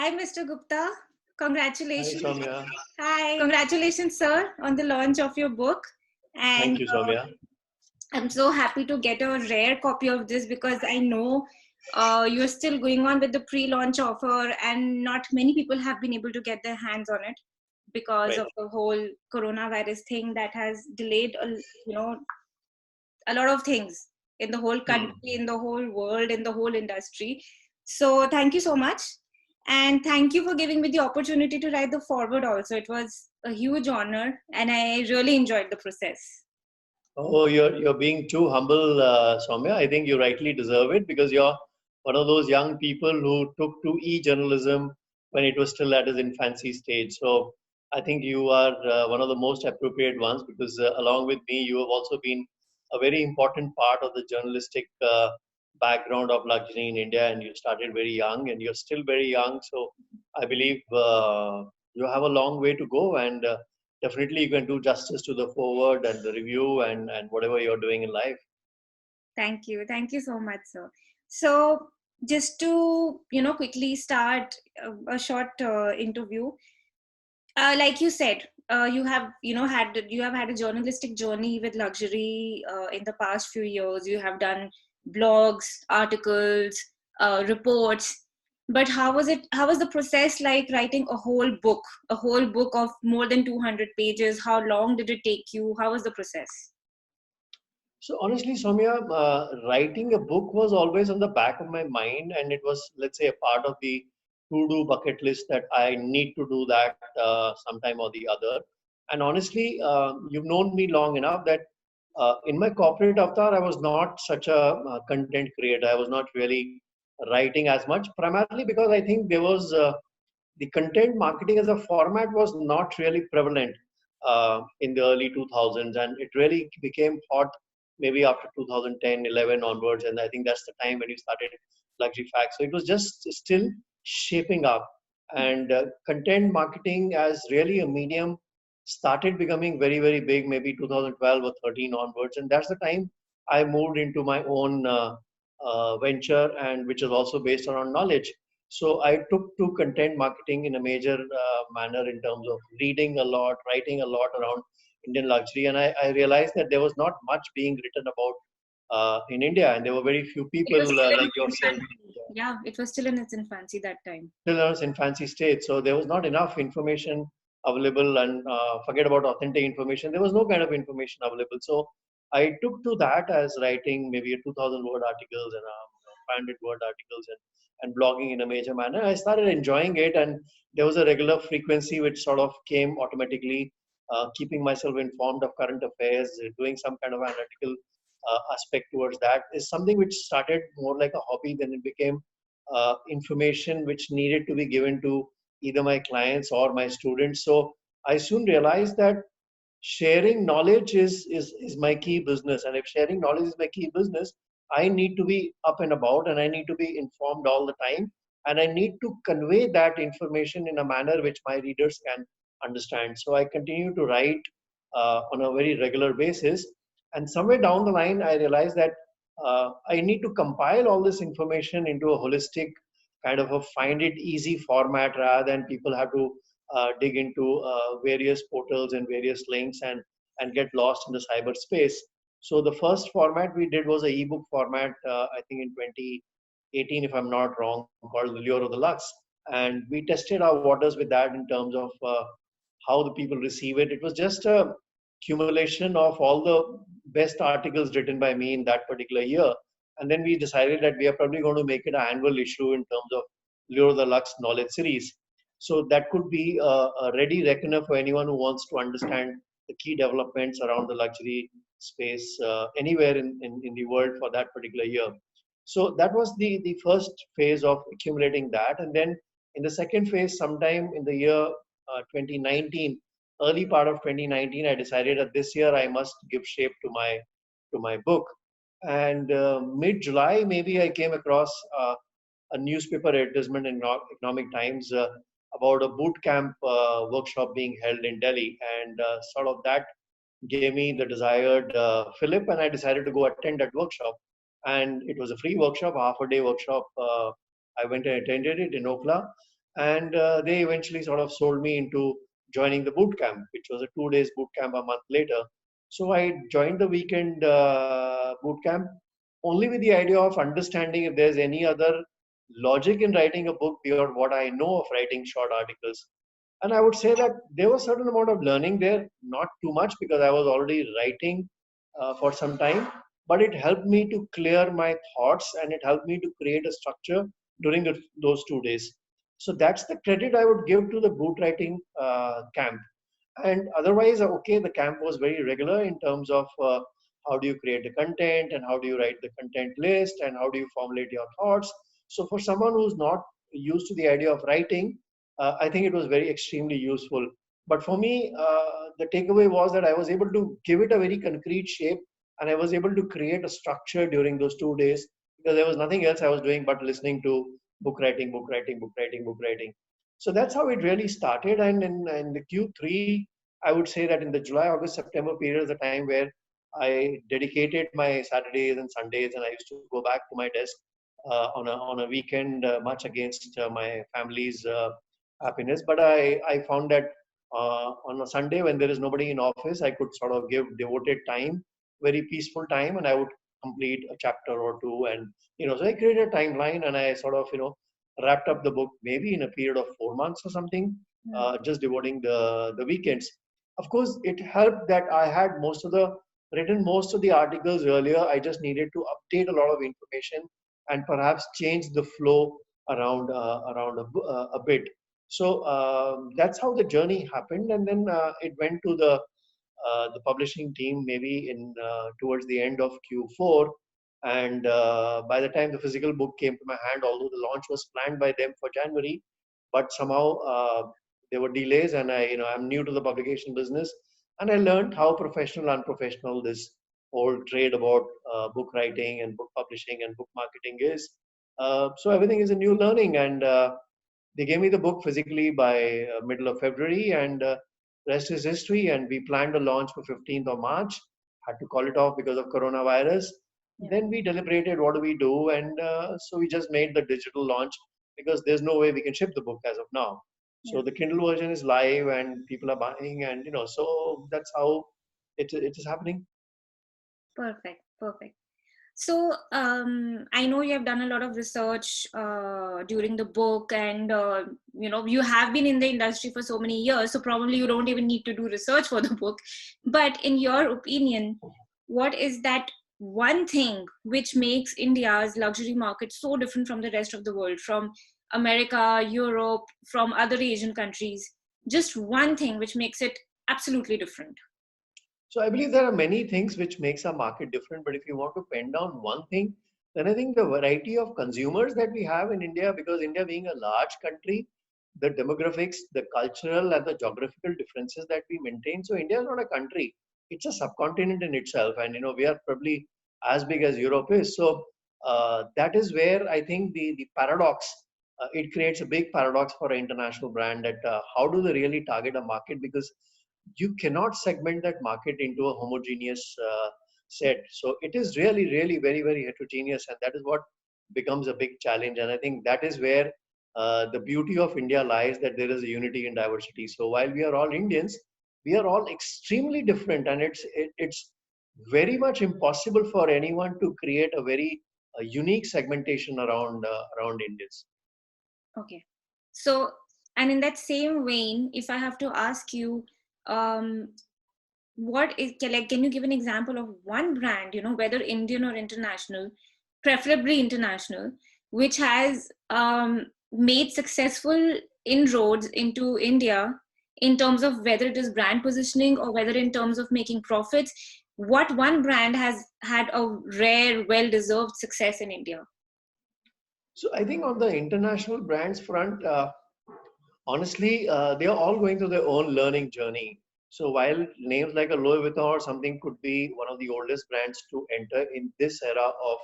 Hi, Mr. Gupta. Hi, Congratulations. Soumya. Hi. Congratulations, sir, on the launch of your book. Thank And you, Soumya. I'm so happy to get a rare copy of this because I know you're still going on with the pre-launch offer, and not many people have been able to get their hands on it because Right. of the whole coronavirus thing that has delayed, a lot of things in the whole country, Hmm. in the whole world, in the whole industry. So thank you so much. And thank you for giving me the opportunity to write the forward also. It was a huge honor and I really enjoyed the process. Oh, you're being too humble, Soumya. I think you rightly deserve it because you're one of those young people who took to e-journalism when it was still at its infancy stage. So I think you are one of the most appropriate ones because along with me, you have also been a very important part of the journalistic background of luxury in India, and you started very young, and you're still very young. So I believe you have a long way to go, and definitely you can do justice to the forward and the review and whatever you're doing in life. Thank you. Thank you so much, sir. So just to, quickly start a short interview, like you said, you have had a journalistic journey with luxury in the past few years. You have done blogs, articles, reports. But how was the process like writing a whole book of more than 200 pages? How long did it take you? How was the process? So honestly, Soumya, writing a book was always on the back of my mind, and it was, let's say, a part of the to-do bucket list that I need to do that sometime or the other. And honestly, you've known me long enough that in my corporate avatar, I was not such a content creator. I was not really writing as much, primarily because I think there was the content marketing as a format was not really prevalent in the early 2000s, and it really became hot maybe after 2010 11 onwards, and I think that's the time when you started luxury facts. So it was just still shaping up, and content marketing as really a medium started becoming very very big maybe 2012 or 13 onwards, and that's the time I moved into my own venture, and which is also based around knowledge. So I took to content marketing in a major manner in terms of reading a lot, writing a lot around Indian luxury, and I realized that there was not much being written about in India, and there were very few It was people still in like its yourself infancy. Yeah, it was still in its infancy that time. still in fancy state. So there was not enough information available, and forget about authentic information. There was no kind of information available. So I took to that as writing maybe a 2,000 word articles and 500 word articles and blogging in a major manner. I started enjoying it, and there was a regular frequency which sort of came automatically, keeping myself informed of current affairs, doing some kind of analytical aspect towards that is something which started more like a hobby, then it became information which needed to be given to either my clients or my students. So I soon realized that sharing knowledge is my key business. And if sharing knowledge is my key business, I need to be up and about and I need to be informed all the time. And I need to convey that information in a manner which my readers can understand. So I continue to write on a very regular basis. And somewhere down the line, I realized that I need to compile all this information into a holistic kind of a find it easy format rather than people have to dig into various portals and various links and get lost in the cyberspace. So the first format we did was a ebook format, I think in 2018, if I'm not wrong, called The Lure of the Lux. And we tested our waters with that in terms of how the people receive it. It was just a accumulation of all the best articles written by me in that particular year. And then we decided that we are probably going to make it an annual issue in terms of Lure of the Lux knowledge series. So that could be a ready reckoner for anyone who wants to understand the key developments around the luxury space anywhere in the world for that particular year. So that was the first phase of accumulating that. And then in the second phase, sometime in the year 2019, early part of 2019, I decided that this year I must give shape to my book. And mid-July, maybe I came across a newspaper advertisement in Economic Times about a boot camp workshop being held in Delhi, and sort of that gave me the desired fillip, and I decided to go attend that workshop. And it was a free workshop, half a day workshop. I went and attended it in Okla, and they eventually sort of sold me into joining the boot camp, which was a 2 days boot camp a month later. So I joined the weekend boot camp only with the idea of understanding if there's any other logic in writing a book beyond what I know of writing short articles. And I would say that there was a certain amount of learning there, not too much because I was already writing for some time, but it helped me to clear my thoughts and it helped me to create a structure during those 2 days. So that's the credit I would give to the boot writing camp. And otherwise, okay, the camp was very regular in terms of how do you create the content and how do you write the content list and how do you formulate your thoughts. So for someone who's not used to the idea of writing, I think it was very extremely useful. But for me, the takeaway was that I was able to give it a very concrete shape and I was able to create a structure during those 2 days because there was nothing else I was doing but listening to book writing, book writing, book writing, book writing. So that's how it really started. And in the Q3, I would say that in the July, August, September period is the time where I dedicated my Saturdays and Sundays, and I used to go back to my desk on a weekend, much against my family's happiness. But I found that on a Sunday when there is nobody in office, I could sort of give devoted time, very peaceful time, and I would complete a chapter or two. And so I created a timeline, and I sort of wrapped up the book maybe in a period of 4 months or something, just devoting the weekends. Of course, it helped that I had written most of the articles earlier. I just needed to update a lot of information and perhaps change the flow around a bit. So that's how the journey happened, and then it went to the publishing team maybe in towards the end of Q4. And by the time the physical book came to my hand, although the launch was planned by them for January, but somehow there were delays, and I'm new to the publication business, and I learned how professional, unprofessional this whole trade about book writing and book publishing and book marketing is. So everything is a new learning, and they gave me the book physically by middle of February, and rest is history. And we planned a launch for 15th of March. Had to call it off because of coronavirus. Yeah. Then we deliberated what do we do, and so we just made the digital launch because there's no way we can ship the book as of now. Yeah. So the Kindle version is live and people are buying, and so that's how it is happening. Perfect. Perfect. So I know you have done a lot of research during the book, and you have been in the industry for so many years. So probably you don't even need to do research for the book. But in your opinion, what is that one thing which makes India's luxury market so different from the rest of the world, from America, Europe, from other Asian countries? Just one thing which makes it absolutely different. So I believe there are many things which makes our market different, but if you want to pen down one thing, then I think the variety of consumers that we have in India, because India being a large country, the demographics, the cultural and the geographical differences that we maintain. So India is not a country; it's a subcontinent in itself, and we are probably as big as Europe is. So that is where I think the paradox. It creates a big paradox for an international brand that how do they really target a market, because you cannot segment that market into a homogeneous set. So it is really, really very, very heterogeneous, and that is what becomes a big challenge. And I think that is where the beauty of India lies, that there is a unity in diversity. So while we are all Indians, we are all extremely different, and it's very much impossible for anyone to create a very unique segmentation around Indians. Okay. So, and in that same vein, if I have to ask you, um, can you give an example of one brand, whether Indian or international, preferably international, which has made successful inroads into India in terms of whether it is brand positioning or whether in terms of making profits? What one brand has had a rare, well-deserved success in India? So I think on the international brands front, honestly, they are all going through their own learning journey. So while names like a Louis Vuitton or something could be one of the oldest brands to enter in this era of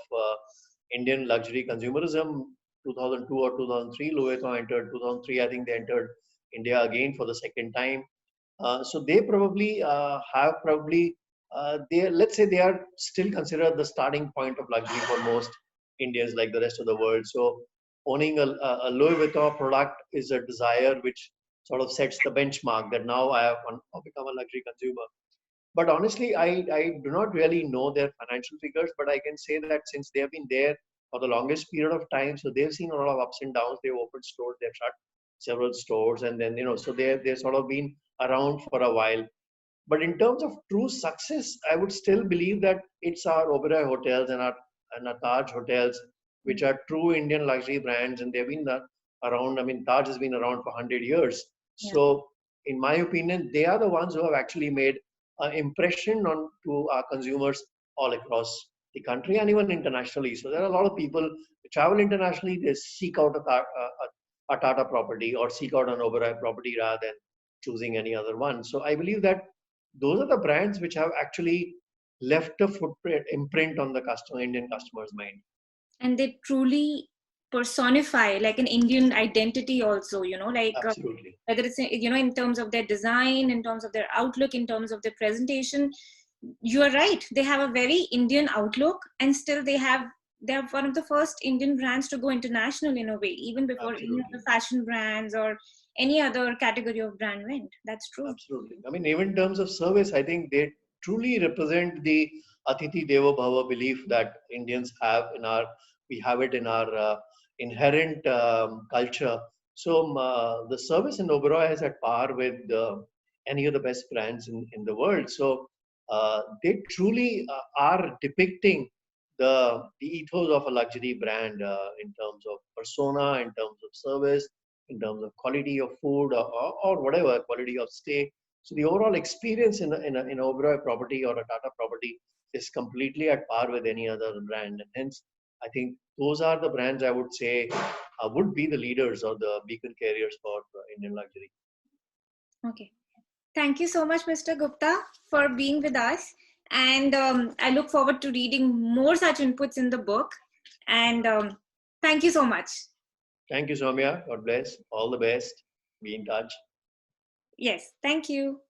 Indian luxury consumerism, 2002 or 2003, Louis Vuitton entered. 2003, I think they entered India again for the second time. So they probably have probably they, let's say, they are still considered the starting point of luxury for most Indians, like the rest of the world. So owning a Louis Vuitton product is a desire which sort of sets the benchmark that now I have become a luxury consumer. But honestly, I do not really know their financial figures, but I can say that since they have been there for the longest period of time, so they've seen a lot of ups and downs. They've opened stores, they've shut several stores, and then so they've sort of been around for a while. But in terms of true success, I would still believe that it's our Oberoi hotels and our Taj hotels, which are true Indian luxury brands, and they've been around. I mean, Taj has been around for 100 years. Yeah. So, in my opinion, they are the ones who have actually made an impression on to our consumers all across the country and even internationally. So, there are a lot of people who travel internationally. They seek out a Tata property or seek out an Oberoi property rather than choosing any other one. So, I believe that those are the brands which have actually left a footprint imprint on the Indian customer's mind. And they truly personify like an Indian identity also, like Absolutely. whether it's, in terms of their design, in terms of their outlook, in terms of their presentation. You are right. They have a very Indian outlook, and still they're one of the first Indian brands to go international in a way, even before any Absolutely. other fashion brands or any other category of brand went. That's true. Absolutely. I mean, even in terms of service, I think they truly represent the Atithi Devo Bhava belief that Indians have we have it in our inherent culture. So the service in Oberoi is at par with any of the best brands in the world. So they truly are depicting the ethos of a luxury brand in terms of persona, in terms of service, in terms of quality of food or whatever quality of stay. So the overall experience in a Oberoi property or a Tata property is completely at par with any other brand, and hence I think those are the brands I would say would be the leaders or the beacon carriers for Indian luxury. Okay. Thank you so much, Mr. Gupta, for being with us. And I look forward to reading more such inputs in the book. And thank you so much. Thank you, Soumya. God bless. All the best. Be in touch. Yes, thank you.